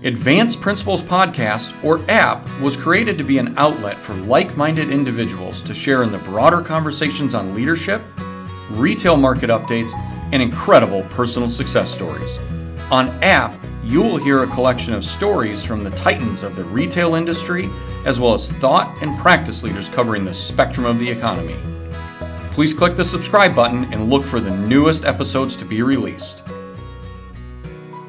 Advanced Principles Podcast, or APP, was created to be an outlet for like-minded individuals to share in the broader conversations on leadership, retail market updates, and incredible personal success stories. On APP, you will hear a collection of stories from the titans of the retail industry, as well as thought and practice leaders covering the spectrum of the economy. Please click the subscribe button and look for the newest episodes to be released.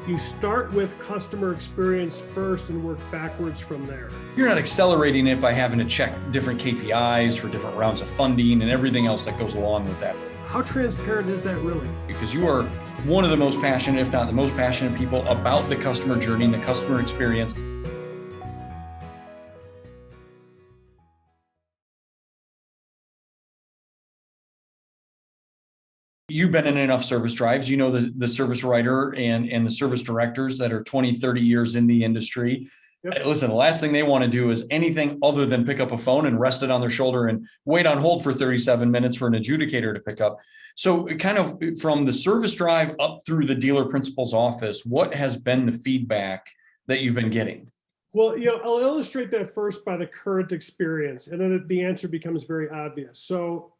You start with customer experience first and work backwards from there. You're not accelerating it by having to check different KPIs for different rounds of funding and everything else that goes along with that. How transparent is that really? Because you are one of the most passionate, if not the most passionate people about the customer journey and the customer experience. You've been in enough service drives. You know the service writer and the service directors that are 20, 30 years in the industry. Yep. Listen, the last thing they want to do is anything other than pick up a phone and rest it on their shoulder and wait on hold for 37 minutes for an adjudicator to pick up. So kind of from the service drive up through the dealer principal's office, what has been the feedback that you've been getting? Well, I'll illustrate that first by the current experience, and then the answer becomes very obvious. So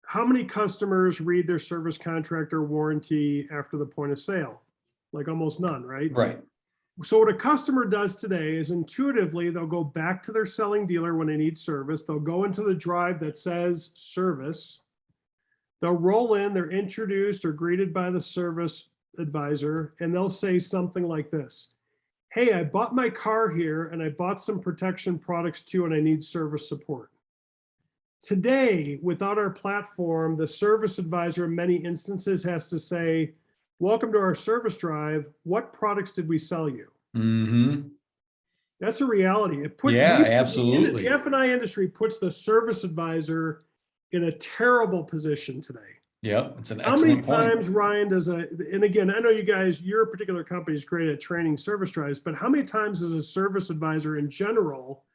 how many customers read their service contractor warranty after the point of sale? Like almost none, right? Right. So what a customer does today is intuitively, they'll go back to their selling dealer when they need service. They'll go into the drive that says service. They'll roll in, they're introduced or greeted by the service advisor, and they'll say something like this. Hey, I bought my car here and I bought some protection products too, and I need service support. Today, without our platform, the service advisor in many instances has to say, welcome to our service drive. What products did we sell you? Mm-hmm. That's a reality. Absolutely. The F&I industry puts the service advisor in a terrible position today. Yep, it's an excellent point. How many times, Ryan, and again, I know you guys, your particular company is great at training service drives, but how many times does a service advisor in general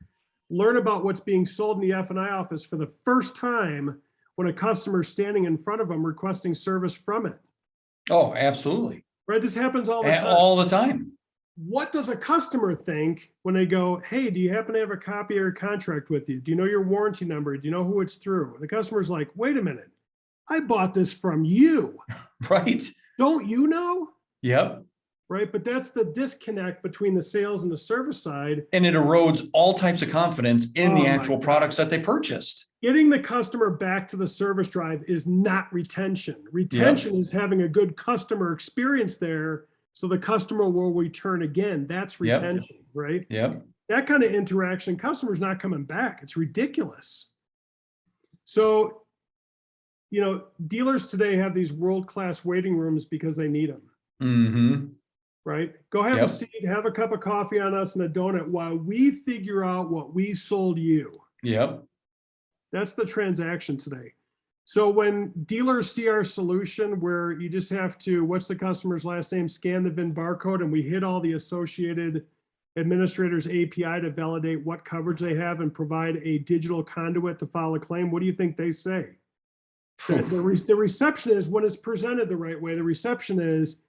learn about what's being sold in the F&I office for the first time when a customer is standing in front of them requesting service from it? Oh, absolutely. Right, this happens all the time. All the time. What does a customer think when they go, hey, do you happen to have a copy of your contract with you? Do you know your warranty number? Do you know who it's through? And the customer's like, wait a minute, I bought this from you. Right. Don't you know? Yep. Right, but that's the disconnect between the sales and the service side. And it erodes all types of confidence in the actual products that they purchased. Getting the customer back to the service drive is not retention. Retention is having a good customer experience there so the customer will return again. That's retention, right? Yep. That kind of interaction, customer's not coming back. It's ridiculous. So, dealers today have these world-class waiting rooms because they need them. Mm-hmm. Right? Go have a seat, have a cup of coffee on us and a donut while we figure out what we sold you. Yep. That's the transaction today. So when dealers see our solution where you just have to, what's the customer's last name, scan the VIN barcode, and we hit all the associated administrators API to validate what coverage they have and provide a digital conduit to file a claim, what do you think they say? The reception is, when it's presented the right way, the reception is,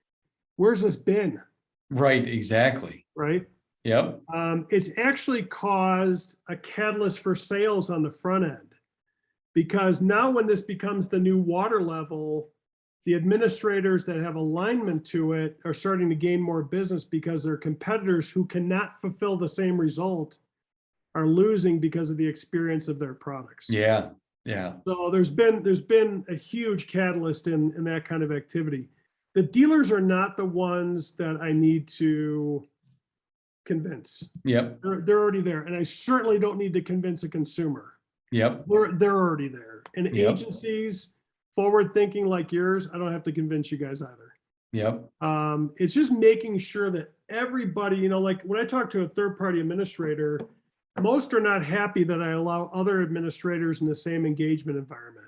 where's this been? Right, exactly. Right? Yep. It's actually caused a catalyst for sales on the front end, because now when this becomes the new water level, the administrators that have alignment to it are starting to gain more business because their competitors who cannot fulfill the same result are losing because of the experience of their products. Yeah. So there's been a huge catalyst in that kind of activity. The dealers are not the ones that I need to convince. Yep. They're already there. And I certainly don't need to convince a consumer. Yep. They're already there. And agencies, forward thinking like yours, I don't have to convince you guys either. Yep. It's just making sure that everybody, like when I talk to a third-party administrator, most are not happy that I allow other administrators in the same engagement environment.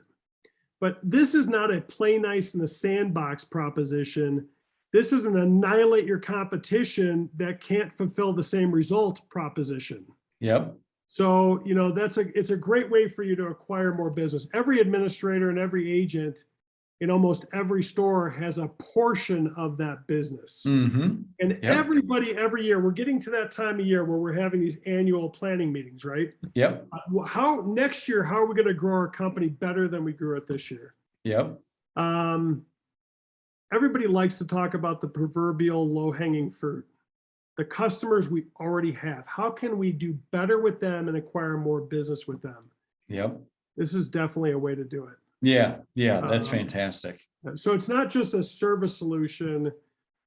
But this is not a play nice in the sandbox proposition. This is an annihilate your competition that can't fulfill the same result proposition. Yep. So, it's a great way for you to acquire more business. Every administrator and every agent in almost every store has a portion of that business. Mm-hmm. And Yep. everybody, every year, we're getting to that time of year where we're having these annual planning meetings, right? Yep. How next year, how are we going to grow our company better than we grew it this year? Yep. Everybody likes to talk about the proverbial low-hanging fruit, the customers we already have. How can we do better with them and acquire more business with them? Yep. This is definitely a way to do it. Yeah. Yeah. That's fantastic. So it's not just a service solution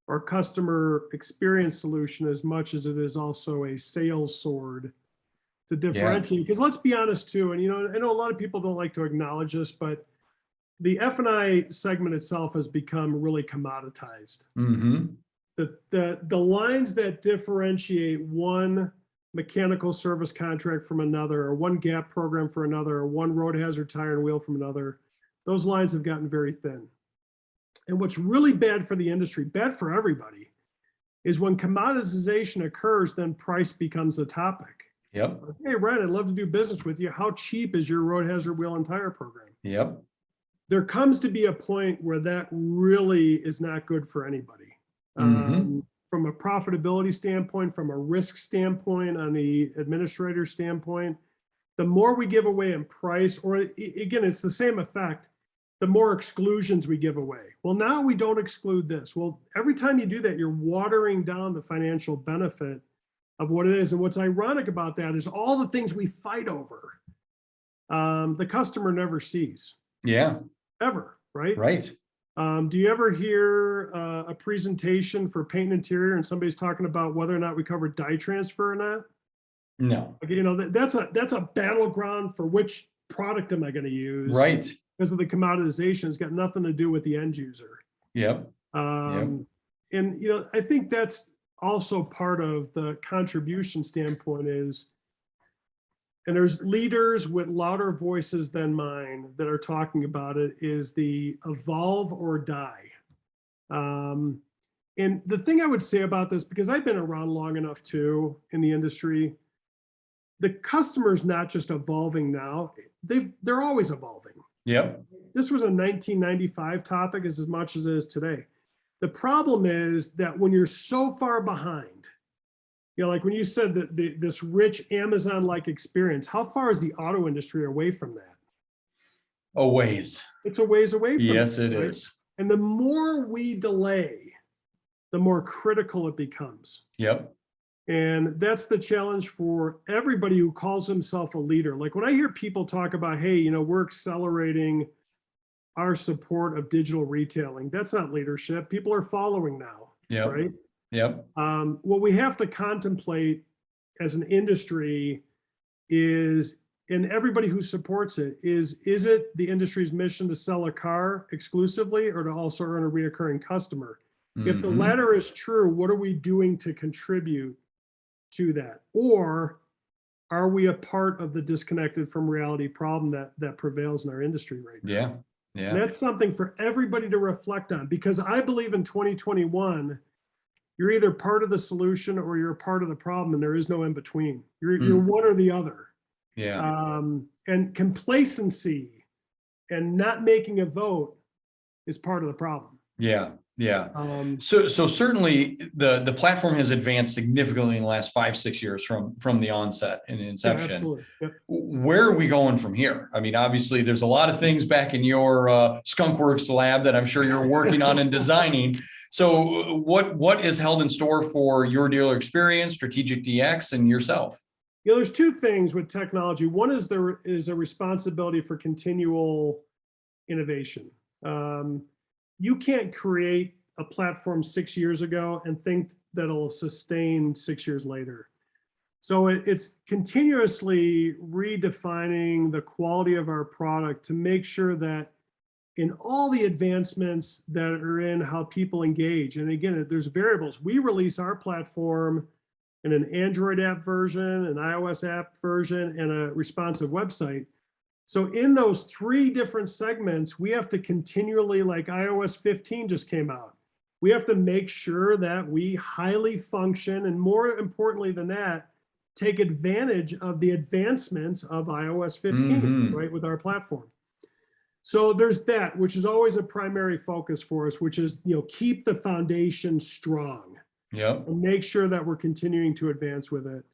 or customer experience solution as much as it is also a sales sword to differentiate. Because let's be honest too, and I know a lot of people don't like to acknowledge this, but the F&I segment itself has become really commoditized. Mm-hmm. The lines that differentiate one mechanical service contract from another, or one GAP program for another, or one road hazard tire and wheel from another, those lines have gotten very thin. And what's really bad for the industry, bad for everybody, is when commoditization occurs, then price becomes the topic. Yep. Hey, Ryan, I'd love to do business with you. How cheap is your road hazard wheel and tire program? Yep. There comes to be a point where that really is not good for anybody. Mm-hmm. From a profitability standpoint, from a risk standpoint, on the administrator standpoint, the more we give away in price, or again, it's the same effect, the more exclusions we give away. Well, now we don't exclude this. Well, every time you do that, you're watering down the financial benefit of what it is. And what's ironic about that is all the things we fight over, the customer never sees. Yeah. Ever, right? Right. Do you ever hear a presentation for paint and interior and somebody's talking about whether or not we cover dye transfer or not? No. That's a battleground for which product am I going to use? Right. Because of the commoditization, it's got nothing to do with the end user. Yep. And I think that's also part of the contribution standpoint is, and there's leaders with louder voices than mine that are talking about it, is the evolve or die. And the thing I would say about this, because I've been around long enough too in the industry, the customer's not just evolving now, they're always evolving. Yep. This was a 1995 topic as much as it is today. The problem is that when you're so far behind, like when you said that this rich Amazon-like experience, how far is the auto industry away from that? A ways. It's a ways away from yes, that, it right? is. And the more we delay, the more critical it becomes. Yep. And that's the challenge for everybody who calls himself a leader. Like when I hear people talk about, hey, we're accelerating our support of digital retailing, that's not leadership. People are following now, Yep. right? Yep. What we have to contemplate as an industry is, and everybody who supports it, is it the industry's mission to sell a car exclusively or to also earn a reoccurring customer? Mm-hmm. If the latter is true, what are we doing to contribute to that? Or are we a part of the disconnected from reality problem that prevails in our industry right now? Yeah. Yeah. And that's something for everybody to reflect on, because I believe in 2021, you're either part of the solution or you're a part of the problem, and there is no in between. You're one or the other. Yeah. And complacency and not making a vote is part of the problem. Yeah. Yeah. So certainly the platform has advanced significantly in the last 5-6 years from the onset and inception. Yeah, absolutely. Yep. Where are we going from here? I mean, obviously there's a lot of things back in your Skunkworks lab that I'm sure you're working on and designing. So what is held in store for your dealer experience, Strategic DX, and yourself? There's two things with technology. One is there is a responsibility for continual innovation. You can't create a platform 6 years ago and think that it'll sustain 6 years later. So it's continuously redefining the quality of our product to make sure that in all the advancements that are in how people engage, and again, there's variables. We release our platform in an Android app version, an iOS app version, and a responsive website. So in those three different segments, we have to continually, like iOS 15 just came out, we have to make sure that we highly function, and more importantly than that, take advantage of the advancements of iOS 15, right, with our platform. So there's that, which is always a primary focus for us, which is, keep the foundation strong Yep. and make sure that we're continuing to advance with it.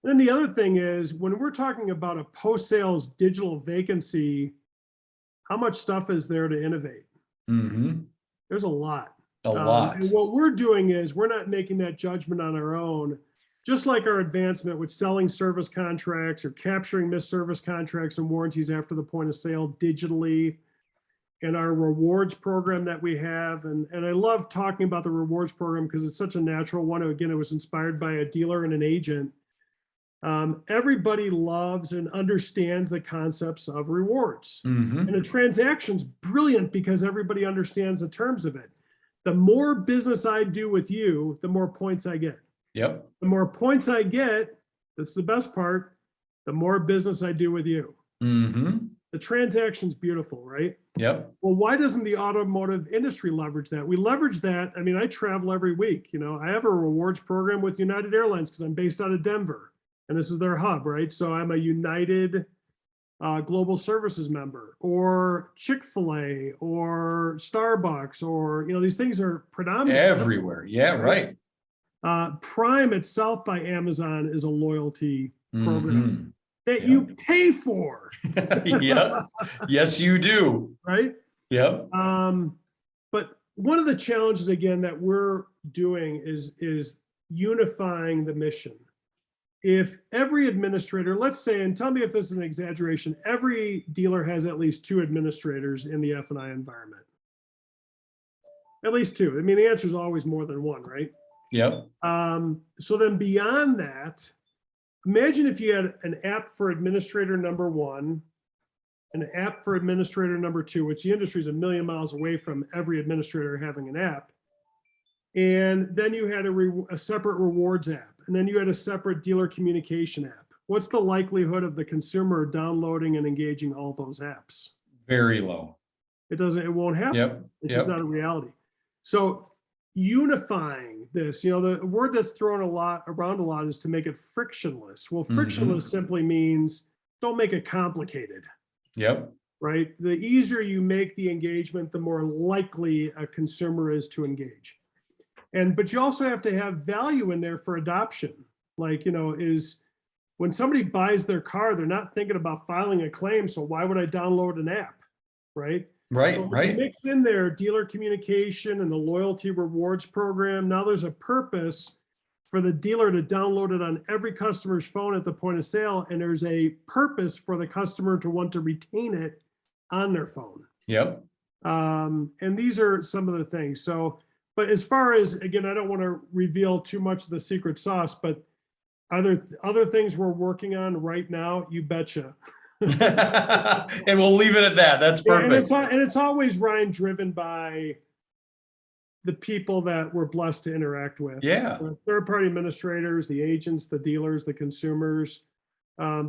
And then the other thing is, when we're talking about a post-sales digital vacancy, how much stuff is there to innovate? Mm-hmm. There's a lot. A lot. And what we're doing is we're not making that judgment on our own. Just like our advancement with selling service contracts or capturing missed service contracts and warranties after the point of sale digitally, and our rewards program that we have. And I love talking about the rewards program because it's such a natural one. Again, it was inspired by a dealer and an agent. Everybody loves and understands the concepts of rewards. Mm-hmm. And a transaction's brilliant because everybody understands the terms of it. The more business I do with you, the more points I get. Yep. The more points I get, that's the best part, the more business I do with you. Mm-hmm. The transaction's beautiful, right? Yep. Well, why doesn't the automotive industry leverage that? We leverage that. I mean, I travel every week. I have a rewards program with United Airlines because I'm based out of Denver, and this is their hub, right? So I'm a United Global Services member, or Chick-fil-A, or Starbucks, or these things are predominant everywhere. Yeah, right. Prime itself by Amazon is a loyalty program that Yep. you pay for. Yep. Yes, you do. Right? Yep. But one of the challenges, again, that we're doing is unifying the mission. If every administrator, let's say, and tell me if this is an exaggeration, every dealer has at least 2 administrators in the F&I environment. At least 2. I mean, the answer is always more than 1, right? Yep. So then beyond that, imagine if you had an app for administrator number 1, an app for administrator number 2, which the industry is a million miles away from every administrator having an app. And then you had a separate rewards app, and then you had a separate dealer communication app. What's the likelihood of the consumer downloading and engaging all those apps? Very low. It won't happen. Yep. It's just not a reality. So unifying this, the word that's thrown around a lot is to make it frictionless. Well, frictionless simply means don't make it complicated. Yep. Right? The easier you make the engagement, the more likely a consumer is to engage. But you also have to have value in there for adoption. Like, is when somebody buys their car, they're not thinking about filing a claim. So why would I download an app? Right? Right. So right. Mix in there dealer communication and the loyalty rewards program. Now there's a purpose for the dealer to download it on every customer's phone at the point of sale. And there's a purpose for the customer to want to retain it on their phone. Yep. And these are some of the things. So, but as far as, again, I don't want to reveal too much of the secret sauce, but are there other things we're working on right now? You betcha. And we'll leave it at that. That's perfect. And it's always, Ryan, driven by the people that we're blessed to interact with. Yeah. Third-party administrators, the agents, the dealers, the consumers.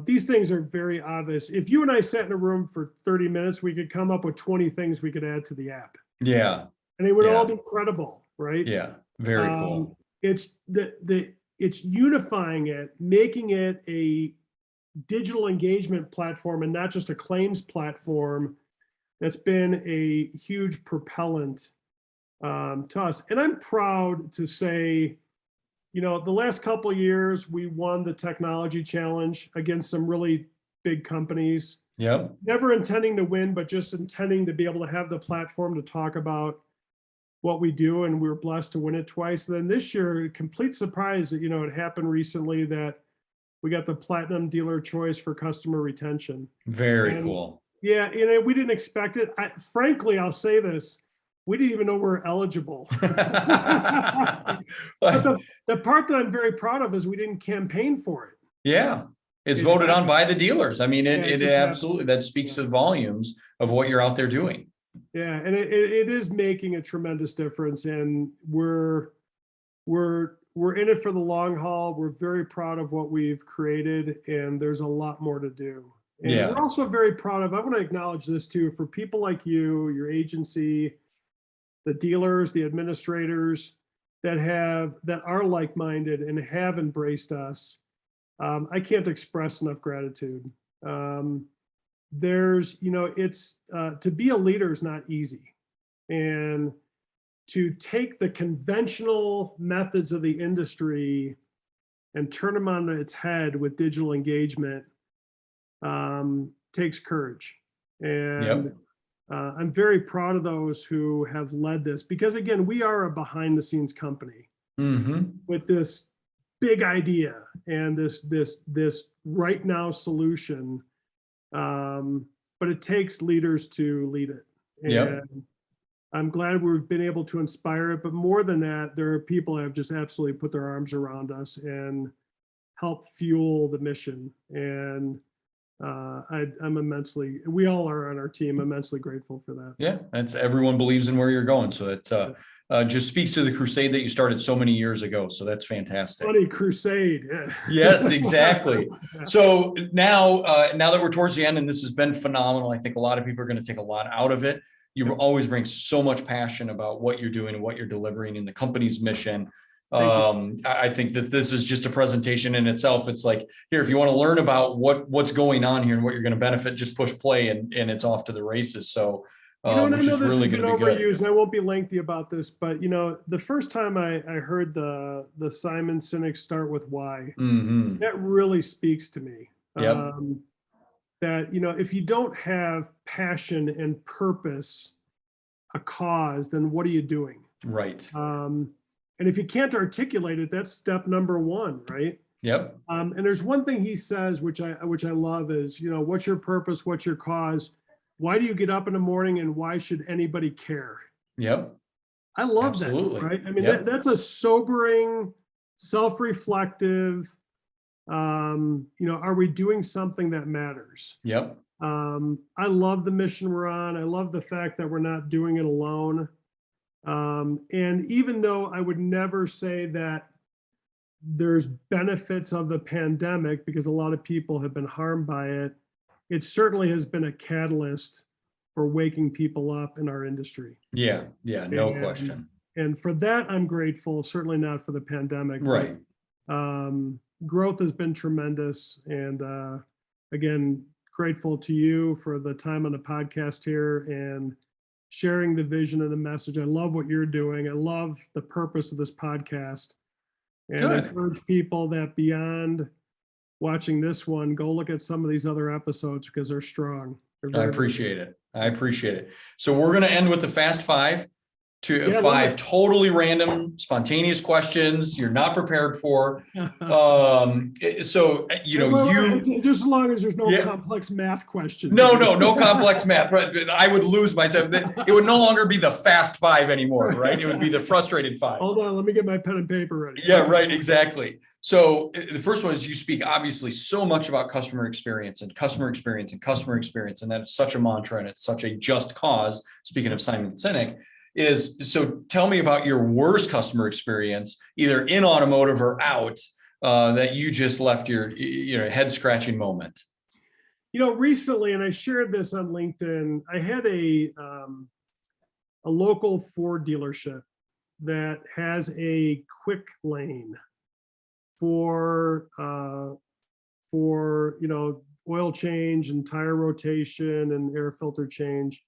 These things are very obvious. If you and I sat in a room for 30 minutes, we could come up with 20 things we could add to the app. Yeah. And they would all be credible, right? Yeah. Very cool. It's it's unifying it, making it a digital engagement platform and not just a claims platform. That's been a huge propellant to us. And I'm proud to say, the last couple of years, we won the technology challenge against some really big companies. Yep. Never intending to win, but just intending to be able to have the platform to talk about what we do. And we were blessed to win it twice. And then this year, complete surprise that, it happened recently that we got the Platinum Dealer Choice for customer retention. Very cool. Yeah, we didn't expect it. Frankly, I'll say this. We didn't even know we're eligible. But the part that I'm very proud of is we didn't campaign for it. Yeah. It's voted on by the dealers. I mean, it absolutely, that speaks to volumes of what you're out there doing. Yeah, and it is making a tremendous difference. And we're in it for the long haul. We're very proud of what we've created, and there's a lot more to do. And we're also very proud of, I want to acknowledge this too, for people like you, your agency, the dealers, the administrators that are like-minded and have embraced us. I can't express enough gratitude. there's, it's to be a leader is not easy. And to take the conventional methods of the industry and turn them on its head with digital engagement takes courage. And I'm very proud of those who have led this, because again, we are a behind the scenes company with this big idea and this right now solution. But it takes leaders to lead it. And I'm glad we've been able to inspire it. But more than that, there are people that have just absolutely put their arms around us and help fuel the mission. And I'm immensely, we all are on our team, immensely grateful for that. Yeah, that's, everyone believes in where you're going. So it just speaks to the crusade that you started so many years ago. So that's fantastic. Funny crusade. Yes, exactly. So now that we're towards the end, and this has been phenomenal, I think a lot of people are going to take a lot out of it. You always bring so much passion about what you're doing and what you're delivering in the company's mission. I think that this is just a presentation in itself. It's like, here, if you want to learn about what's going on here and what you're going to benefit, just push play and it's off to the races. So, and I know which is this really has been going to be good. overused, and I won't be lengthy about this, but the first time I heard the Simon Sinek Start With Why, that really speaks to me. That, if you don't have passion and purpose, a cause, then what are you doing? Right. And if you can't articulate it, that's step number one, right? And there's one thing he says, which I love, is, what's your purpose? What's your cause? Why do you get up in the morning, and why should anybody care? I love that, right? I mean, that's a sobering, self-reflective, are we doing something that matters? I love the mission we're on. I love the fact that we're not doing it alone. And even though I would never say that there's benefits of the pandemic, because a lot of people have been harmed by it, it certainly has been a catalyst for waking people up in our industry. No question. And for that, I'm grateful, certainly not for the pandemic. Right. Growth has been tremendous. And again, grateful to you for the time on the podcast here and sharing the vision and the message. I love what you're doing. I love the purpose of this podcast. And I encourage people that beyond watching this one, go look at some of these other episodes, because they're strong. I appreciate it. I appreciate it. So we're going to end with the fast five. Five totally random, spontaneous questions you're not prepared for. So, you just as long as there's no complex math questions. No complex math. I would lose myself. It would no longer be the fast five anymore, right? It would be the frustrated five. Hold on, let me get my pen and paper ready. Right, exactly. So the first one is, you speak obviously so much about customer experience and customer experience and customer experience, and that is such a mantra and it's such a just cause. Speaking of Simon Sinek, so tell me about your worst customer experience, either in automotive or out, that you just left your head scratching moment. Recently, and I shared this on LinkedIn, I had a local Ford dealership that has a quick lane for oil change and tire rotation and air filter change.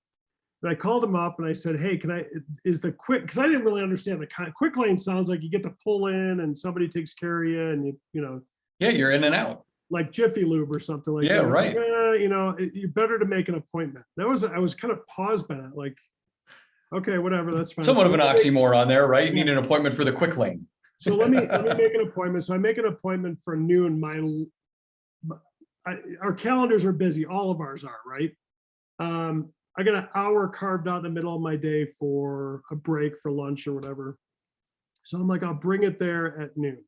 And I called him up and I said, hey, because I didn't really understand the quick lane. Sounds like you get to pull in and somebody takes care of you, and you're in and out, like Jiffy Lube or something like that. Right. You're better to make an appointment. I was kind of paused by that, like, okay, whatever, that's fine. Somewhat of an oxymoron there, right? You need an appointment for the quick lane. So let me make an appointment. So I make an appointment for noon. Our calendars are busy. All of ours are, right? I got an hour carved out in the middle of my day for a break for lunch or whatever. So I'm like, I'll bring it there at noon.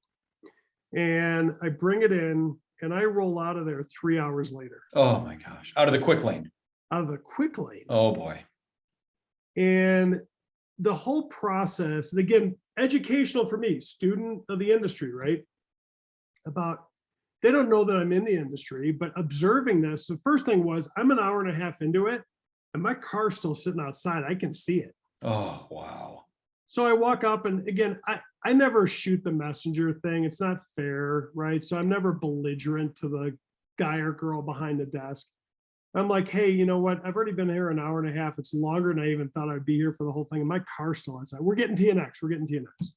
And I bring it in and I roll out of there 3 hours later. Oh my gosh. Out of the quick lane. Out of the quick lane. Oh boy. And the whole process, and again, educational for me, student of the industry, right? They don't know that I'm in the industry, but observing this, the first thing was, I'm an hour and a half into it, and my car's still sitting outside. I can see it. Oh, wow. So I walk up, and again, I never shoot the messenger thing. It's not fair, right? So I'm never belligerent to the guy or girl behind the desk. I'm like, hey, you know what? I've already been here an hour and a half. It's longer than I even thought I'd be here for the whole thing. And my car still has that. We're getting TNX. We're getting TNX.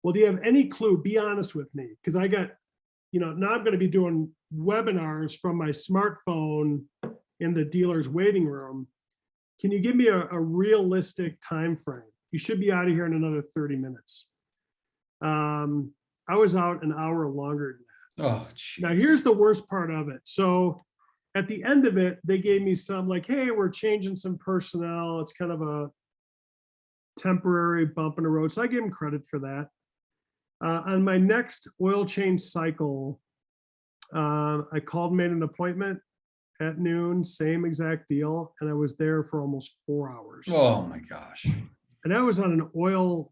Well, do you have any clue? Be honest with me. Because I got, now I'm going to be doing webinars from my smartphone in the dealer's waiting room. Can you give me a realistic time frame? You should be out of here in another 30 minutes. I was out an hour longer than that. Oh, geez. Now, here's the worst part of it. So at the end of it, they gave me some like, hey, we're changing some personnel. It's kind of a temporary bump in the road. So I gave them credit for that. On my next oil change cycle, I called, made an appointment at noon, same exact deal. And I was there for almost 4 hours. Oh my gosh. And I was on an oil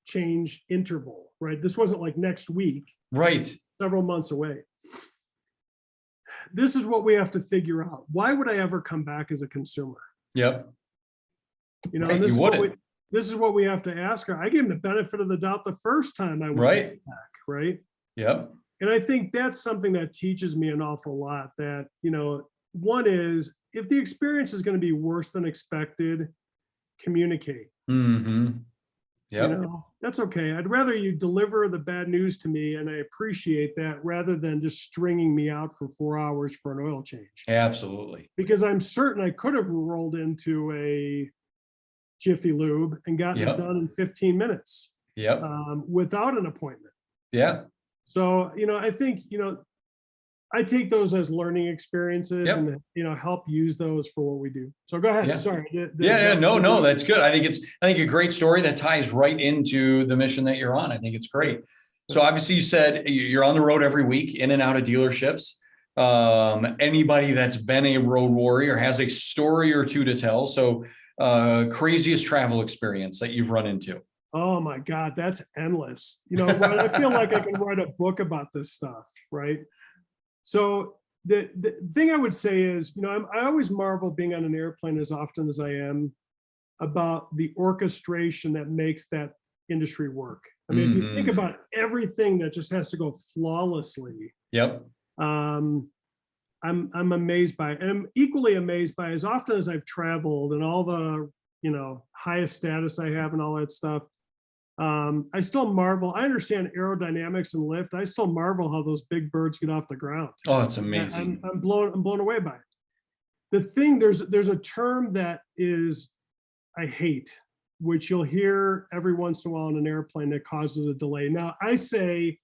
change interval, right? This wasn't like next week. Right. Several months away. This is what we have to figure out. Why would I ever come back as a consumer? Yep. And Right, this is what we have to ask her. I gave him the benefit of the doubt the first time I went back, right? Yep. And I think that's something that teaches me an awful lot that, one is if the experience is going to be worse than expected, communicate. Mm-hmm. Yep. That's okay. I'd rather you deliver the bad news to me, and I appreciate that, rather than just stringing me out for 4 hours for an oil change. Absolutely. Because I'm certain I could have rolled into a Jiffy Lube and gotten it done in 15 minutes. Yep. Without an appointment. Yeah. So, I think, I take those as learning experiences and, help use those for what we do. So go ahead. Yeah. Sorry. No, that's good. I think a great story that ties right into the mission that you're on. I think it's great. So obviously you said you're on the road every week, in and out of dealerships. Anybody that's been a road warrior has a story or two to tell. So craziest travel experience that you've run into. Oh my God, that's endless. I feel like I can write a book about this stuff, right? So the thing I would say is, I always marvel being on an airplane as often as I am about the orchestration that makes that industry work. I mean, if you think about everything that just has to go flawlessly. Yep. I'm amazed by it. And I'm equally amazed by, as often as I've traveled and all the, highest status I have and all that stuff, I still marvel. I understand aerodynamics and lift. I still marvel how those big birds get off the ground. Oh, it's amazing. I'm blown away by it. The thing, there's a term that is, I hate, which you'll hear every once in a while on an airplane, that causes a delay. Now, I say,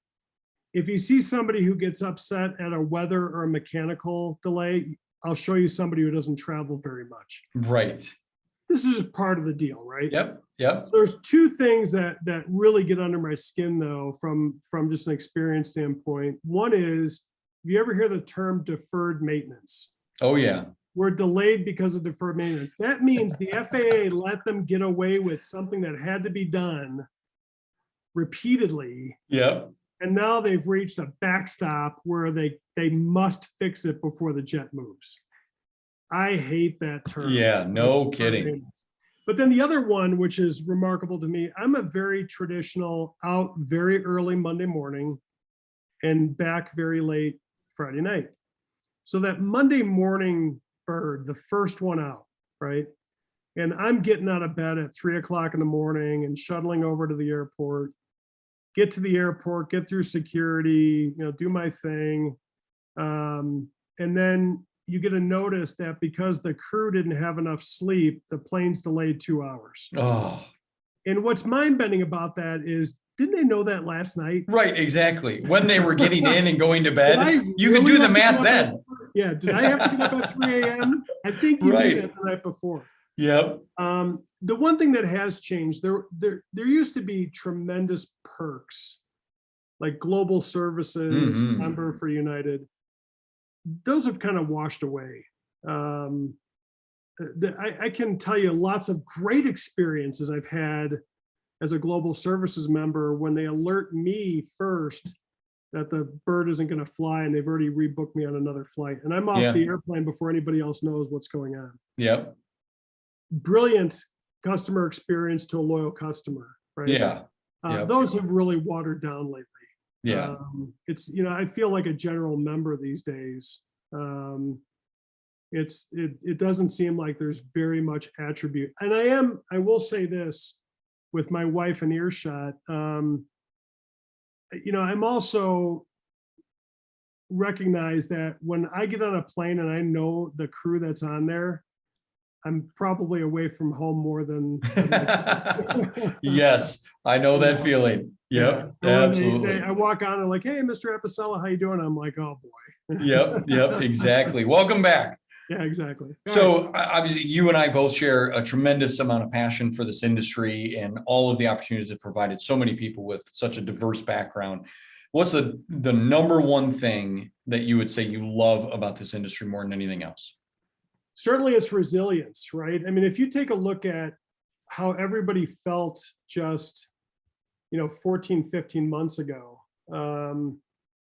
if you see somebody who gets upset at a weather or a mechanical delay, I'll show you somebody who doesn't travel very much. Right. This is just part of the deal, right? Yep. So there's two things that really get under my skin, though, from just an experience standpoint. One is, if you ever hear the term deferred maintenance? Oh, yeah. We're delayed because of deferred maintenance. That means the FAA let them get away with something that had to be done repeatedly. Yep. And now they've reached a backstop where they must fix it before the jet moves. I hate that term. Yeah, no kidding. But then the other one, which is remarkable to me, I'm a very traditional, out very early Monday morning and back very late Friday night. So that Monday morning bird, the first one out, right? And I'm getting out of bed at 3 o'clock in the morning and shuttling over to the airport, get to the airport, get through security, do my thing. And then you get a notice that because the crew didn't have enough sleep, the plane's delayed 2 hours. Oh. And what's mind-bending about that is, didn't they know that last night? Right, exactly. When they were getting in and going to bed, you can do the math then. Yeah, did I have to get up at 3 a.m.? I think you did that the night before. Yep. The one thing that has changed, there used to be tremendous perks, like global services, member for United. Those have kind of washed away. I can tell you lots of great experiences I've had as a global services member when they alert me first that the bird isn't going to fly and they've already rebooked me on another flight. And I'm off the airplane before anybody else knows what's going on. Yep. Brilliant customer experience to a loyal customer, right? Yeah. Those have really watered down lately. Yeah. It's, I feel like a general member these days. It doesn't seem like there's very much attribute. And I will say this with my wife in earshot, I'm also recognize that when I get on a plane and I know the crew that's on there, I'm probably away from home more than I'd like. Yes, I know that feeling. Yep, Yeah. absolutely. I walk on and like, hey, Mr. Apicella, how you doing? I'm like, oh boy. Yep, exactly. Welcome back. Yeah, exactly. So obviously you and I both share a tremendous amount of passion for this industry and all of the opportunities it provided so many people with such a diverse background. What's the number one thing that you would say you love about this industry more than anything else? Certainly it's resilience, right? I mean, if you take a look at how everybody felt just, 14, 15 months ago,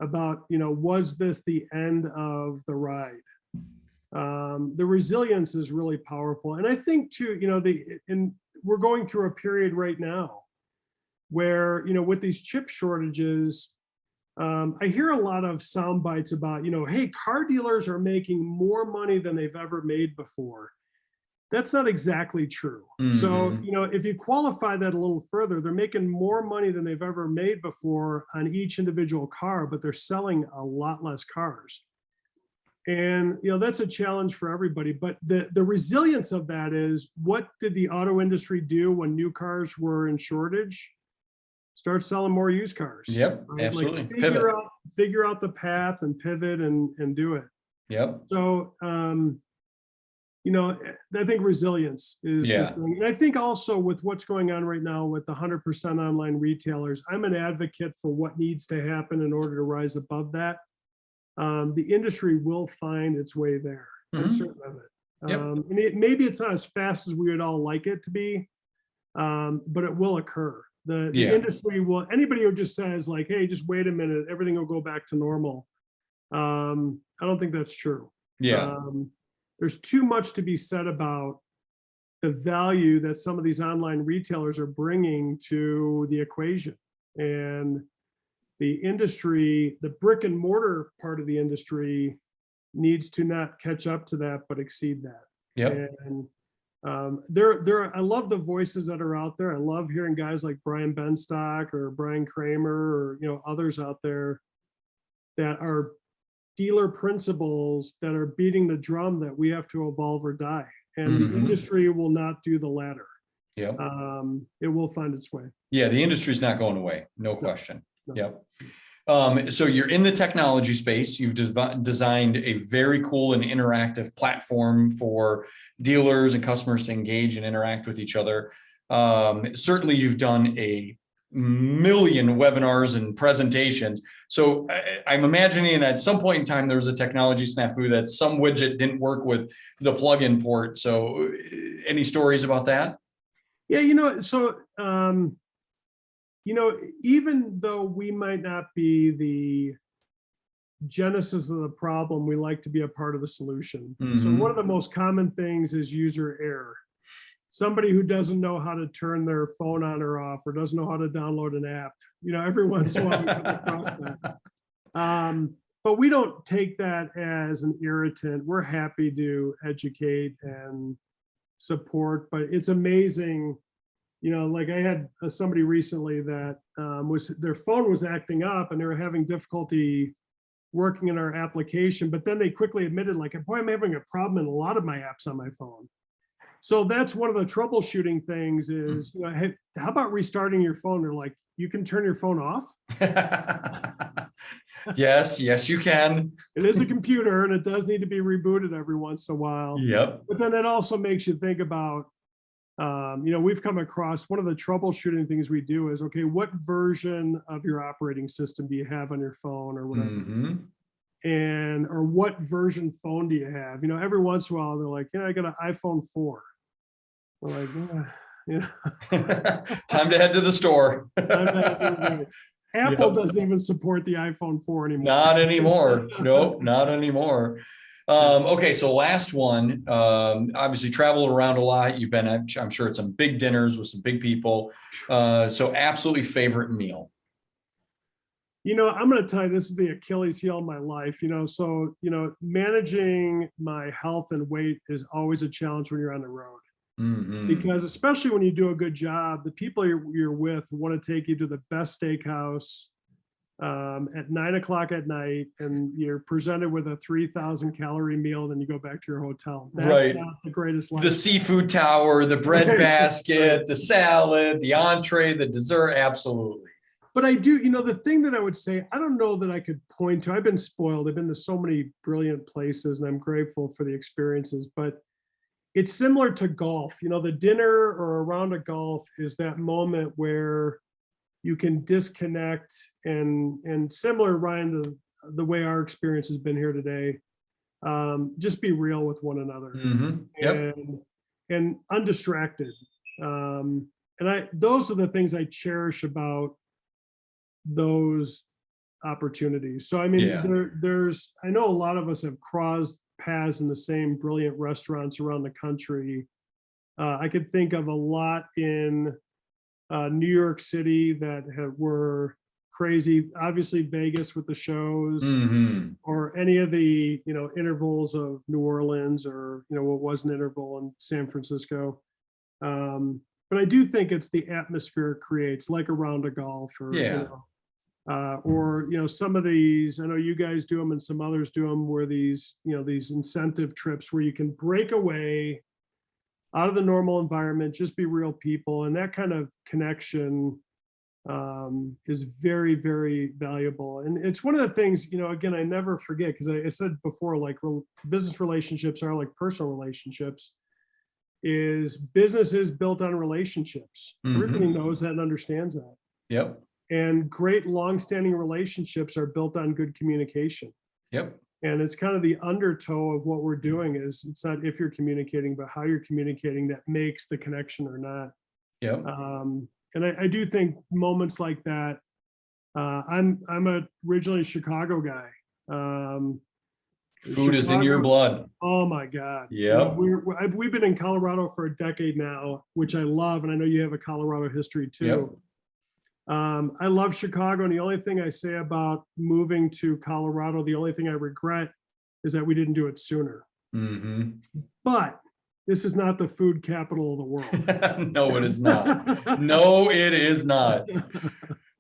about, was this the end of the ride? The resilience is really powerful. And I think too, we're going through a period right now where, with these chip shortages, I hear a lot of sound bites about, hey, car dealers are making more money than they've ever made before. That's not exactly true. So, if you qualify that a little further, they're making more money than they've ever made before on each individual car, but they're selling a lot less cars. And, that's a challenge for everybody. But the resilience of that is, what did the auto industry do when new cars were in shortage? Start selling more used cars. Yep, right? absolutely. Like figure out the path and pivot and do it. Yep. So, I think resilience is the thing. And I think also with what's going on right now with the 100% online retailers, I'm an advocate for what needs to happen in order to rise above that. The industry will find its way there. I'm certain of it. Yep. And maybe it's not as fast as we would all like it to be, but it will occur. The industry will, anybody who just says like, hey, just wait a minute, everything will go back to normal. I don't think that's true. Yeah. There's too much to be said about the value that some of these online retailers are bringing to the equation. And the industry, the brick and mortar part of the industry, needs to not catch up to that, but exceed that. Yep. And I love the voices that are out there. I love hearing guys like Brian Benstock or Brian Kramer or others out there that are dealer principals that are beating the drum that we have to evolve or die. And the industry will not do the latter. Yep. It will find its way. Yeah, the industry's not going away, no question. No. Yep. So you're in the technology space. You've designed a very cool and interactive platform for dealers and customers to engage and interact with each other. Certainly, you've done a million webinars and presentations. So I'm imagining at some point in time, there was a technology snafu that some widget didn't work with the plug-in port. So any stories about that? Yeah, even though we might not be the genesis of the problem, we like to be a part of the solution. So one of the most common things is user error. Somebody who doesn't know how to turn their phone on or off, or doesn't know how to download an app. Every once in a while we come across that. But we don't take that as an irritant. We're happy to educate and support, but it's amazing. Like I had somebody recently that their phone was acting up and they were having difficulty working in our application, but then they quickly admitted like, boy, I'm having a problem in a lot of my apps on my phone. So that's one of the troubleshooting things is, hey, how about restarting your phone? They're like, you can turn your phone off? Yes, you can. It is a computer and it does need to be rebooted every once in a while. Yep. But then it also makes you think about, we've come across one of the troubleshooting things we do is, okay, what version of your operating system do you have on your phone or whatever? Or what version phone do you have? Every once in a while they're like, I got an iPhone 4. We're like, time to head to the store. Apple doesn't even support the iPhone 4 anymore. Not anymore. Nope, not anymore. Okay, so last one. Obviously traveled around a lot. You've been, I'm sure, at some big dinners with some big people. So absolutely favorite meal. I'm going to tell you, this is the Achilles heel of my life, so, managing my health and weight is always a challenge when you're on the road. Mm-hmm. Because especially when you do a good job, the people you're with want to take you to the best steakhouse at 9:00 at night, and you're presented with a 3,000 calorie meal, then you go back to your hotel. That's Right. not the greatest life. The seafood tower, the bread Right. basket, Right. the salad, the entree, the dessert, absolutely. But I do, the thing that I would say, I don't know that I could point to. I've been spoiled. I've been to so many brilliant places, and I'm grateful for the experiences. But it's similar to golf. The dinner or a round of golf is that moment where you can disconnect, and similar, Ryan, to the way our experience has been here today. Just be real with one another. Mm-hmm. Yep. And undistracted. And those are the things I cherish about those opportunities. So I mean, Yeah. I know a lot of us have crossed paths in the same brilliant restaurants around the country. I could think of a lot in New York City that were crazy. Obviously Vegas with the shows, Mm-hmm. or any of the intervals of New Orleans, or what was an interval in San Francisco. But I do think it's the atmosphere it creates, like a round of golf, or Yeah. or some of these, I know you guys do them and some others do them, where these these incentive trips where you can break away out of the normal environment, just be real people, and that kind of connection is very, very valuable. And it's one of the things, again, I never forget, because I said before, like, business relationships are like personal relationships. Business is built on relationships. Mm-hmm. Everybody knows that and understands that. Yep. And great long-standing relationships are built on good communication. Yep. And it's kind of the undertow of what we're doing, is it's not if you're communicating, but how you're communicating that makes the connection or not. Yep. And I do think moments like that. I'm originally a Chicago guy. Food is in your blood. Oh my God. Yeah. We've been in Colorado for a decade now, which I love, and I know you have a Colorado history too. Yep. I love Chicago, and the only thing I say about moving to Colorado, the only thing I regret is that we didn't do it sooner. Mm-hmm. But this is not the food capital of the world. No, it is not. No, it is not.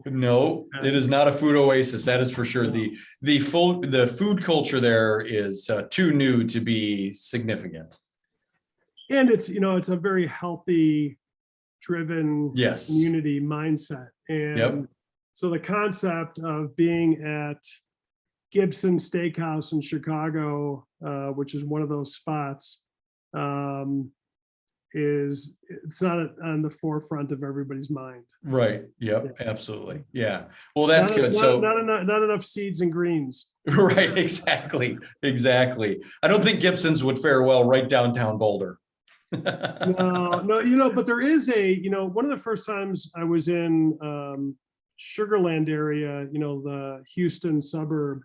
No, it is not a food oasis. That is for sure. The food culture there is too new to be significant. And it's a very healthy driven Yes. community mindset. And Yep. so the concept of being at Gibson Steakhouse in Chicago, which is one of those spots, it's not on the forefront of everybody's mind. Right. Yep. Yeah. Absolutely. Yeah. Well, that's good. Not enough seeds and greens. Right. Exactly. I don't think Gibson's would fare well right downtown Boulder. No, but there is one of the first times I was in Sugarland area, the Houston suburb,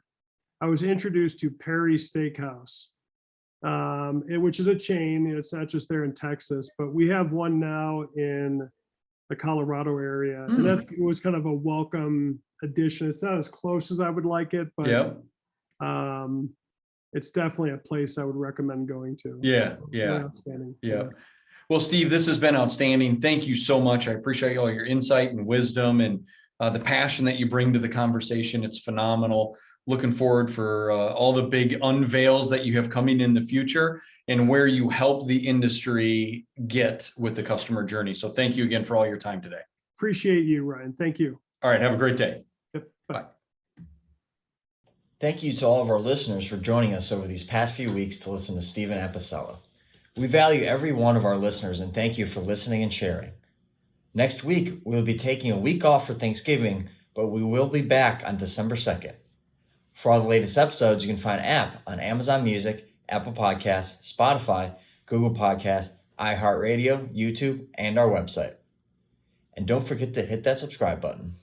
I was introduced to Perry Steakhouse, which is a chain. It's not just there in Texas, but we have one now in the Colorado area. And it was kind of a welcome addition. It's not as close as I would like it, but yep. It's definitely a place I would recommend going to. Yeah. Outstanding. Yeah. Well, Steve, this has been outstanding. Thank you so much. I appreciate all your insight and wisdom, and the passion that you bring to the conversation. It's phenomenal. Looking forward for all the big unveils that you have coming in the future, and where you help the industry get with the customer journey. So thank you again for all your time today. Appreciate you, Ryan. Thank you. All right. Have a great day. Yep. Bye. Thank you to all of our listeners for joining us over these past few weeks to listen to Steve and Apicella. We value every one of our listeners, and thank you for listening and sharing. Next week, we'll be taking a week off for Thanksgiving, but we will be back on December 2nd. For all the latest episodes, you can find App on Amazon Music, Apple Podcasts, Spotify, Google Podcasts, iHeartRadio, YouTube, and our website. And don't forget to hit that subscribe button.